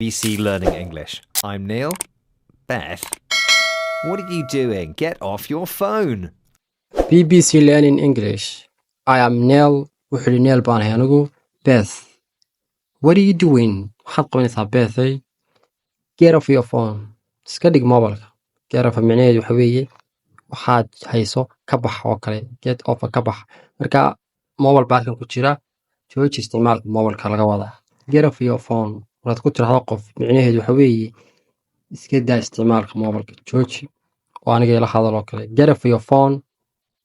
BBC Learning English. I'm Neil. Beth, what are you doing? Get off your phone. BBC Learning English. I am Neil. Wuxuu yidhi Neil baan ahay anigu. Beth, what are you doing? Waxaad qabanaysaa Bethay. Get off your phone. Iska dhig mobilka. Get off micnaheedu waxa weeye waxaad hayso ka bax oo kale. Get off ka bax. Marka mobile baalkan ku jira jooji isticmaalka mobilka laga wadaa. Get off your phone. Walaad ku tiraahdo qof micnaheedu waxa weeye iska daa isticmaalka mobilka jooji oo aniga ila hadal oo kale. Get off your phone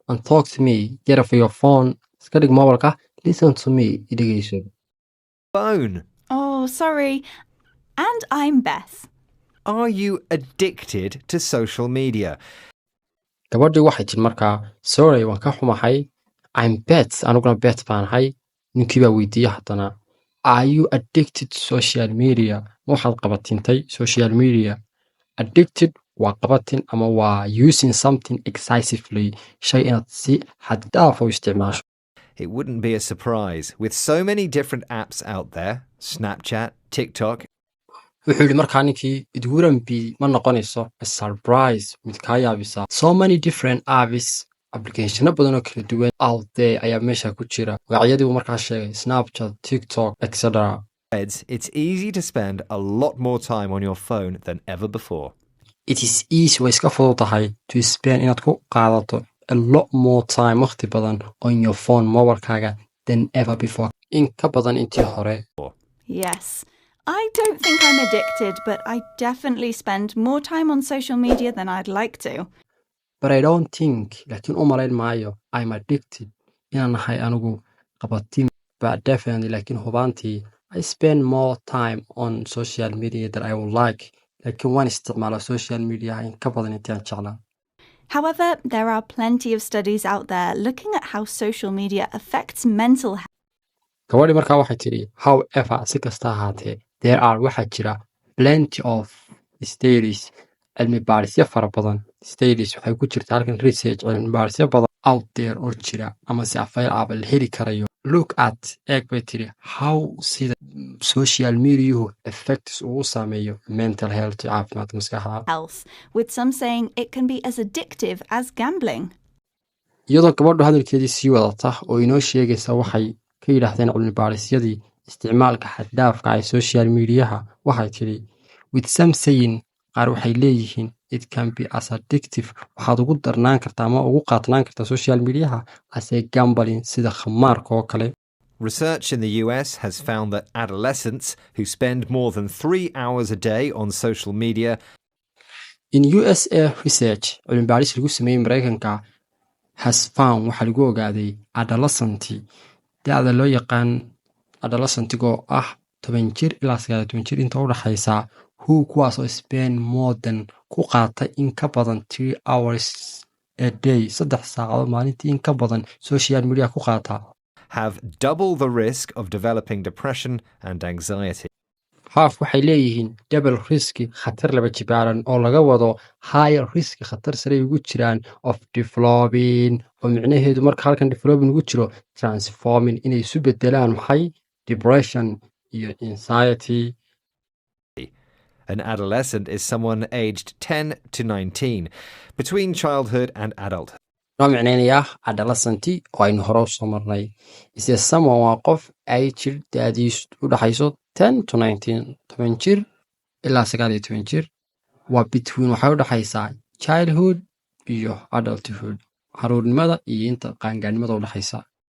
and talk to me. Get off your phone. Iska dhig mobilka. Listen to me. I dhegeyso. Phone. Oh, sorry. And I'm Beth. Are you addicted to social media? Gabadhii waxay tiri markaa sorry waan ka xumahay. I'm Beth. Aniguna Beth baan ahay. Ninkii baa weydiiyey haddana. Are you addicted to social media? Waxaad qabatintay social media. Addicted waa qabatin ama waa using something excessively. Shay inaad si xad dhaaf u isticmaasho. It wouldn't be a surprise. With so many different apps out there, Snapchat, TikTok. Wuxuu yidhi markaa ninkii it wouldn't be ma noqonayso a surprise mid kaa yaabisa. So many different apps applicationo badan oo kala duwan out there ayaa meesha ku jira. Magacyadii buu markaa sheegay Snapchat, TikTok, etc. It's easy to spend a lot more time on your phone than ever before. It is easy way iska fududahay to spend inaad ku qaadato a lot more time waqti badan on your phone mobilkaaga than ever before. In ka badan intii hore. Yes. I don't think I'm addicted, but I definitely spend more time on social media than I'd like to. But I don't think, laakiin u malayn maayo, I'm addicted. Inaan nahay anigu qabatin. But definitely, laakiin hubaantii, I spend more time on social media than I would like. Laakiin waan isticmaala social media in ka badan intii aan jeclaa. However, there are plenty of studies out there looking at how social media affects mental health. Gabadhii markaa waxay tidhi, however, si kasta ahaatee, there are waxaa jira plenty of studies cilmi baarisyo fara badan. Studies waxay ku jirta halkan research cilmi baarisyo badan out there oo jira ama si available la heli karayo. Look at eeg bay tidhi how sida social mediahu effects uu saameeyo mental health caafimaadka maskaxda. Health, with some saying it can be as addictive as gambling. Iyadoo gabadhu hadalkeedii sii wadata oo inoo sheegaysa waxay ka yidhaahdeen cilmi baarisyadii isticmaalka xad dhaafka ah ee social mediaha waxay tidhi with some saying qaar waxay leeyihiin it can be as addictive waxaad ugu darnaan kartaa ama ugu qaatnaan kartaa social mediaha as a gambling sida khamaarka oo kale. Research in the US has found that adolescents who spend more than 3 hours a day on social media. In USA research cilmi baaris lagu sameeyey Mareykanka has found waxaa lagu ogaaday adolescent da'da loo yaqaan adolescent-goo ah 10 jir ilaa 19 jir inta u dhaxaysa who kuwaas oo spend more than ku qaata in ka badan 3 hours a day 3 saacadood maalintii in ka badan social media ku qaata Have double the risk of developing depression and anxiety. Half waxay leeyihiin double risk khatar laba jibaaran oo laga wado higher risk khatar sare ugu jiraan of developing oo micnaheedu marka halkan developing ugu jiro transforming inay isu bedelaan maxay depression iyo anxiety. An adolescent is someone aged 10 to 19, between childhood and adulthood. Noo micnaynaya adolescent oo aynu hore u soo marnay is someone waa qof ay jir da'diisu u dhaxayso 10 to 19 10 jir ilaa 19 jir waa between waxay u dhaxaysaa childhood iyo adulthood caruurnimada iyo inta qaangaarnimada u dhaxaysa